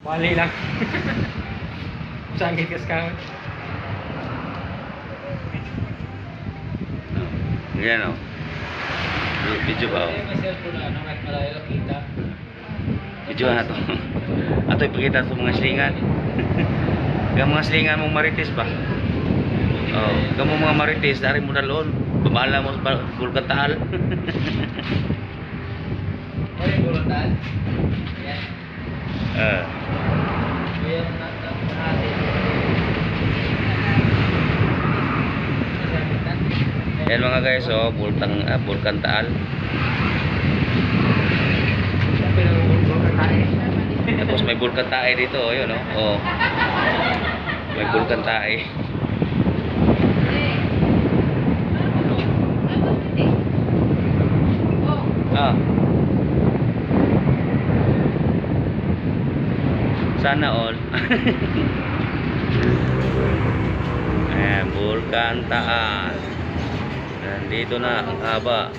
Wali lang. Sangit kas ka. Yan o. Video ba o? May cellphone na ano, kahit malayo kita. Video na to. Ato ipakita sa mga slingan. Yung mga slingan mong marites ba? Oh, kamu mga marites, dari mo dalon. Babahala mo sa Bulkantaal. Ay, Bulkantaal. Yan. Yan na natin. Yan mga guys, oh, Bulkantaal. Tapos may Bulkantae dito, oh, yun, oh. Oh. May Bulkantae. Ah. Sana all. Ayan, Bulkantaal. Nandito na ang haba.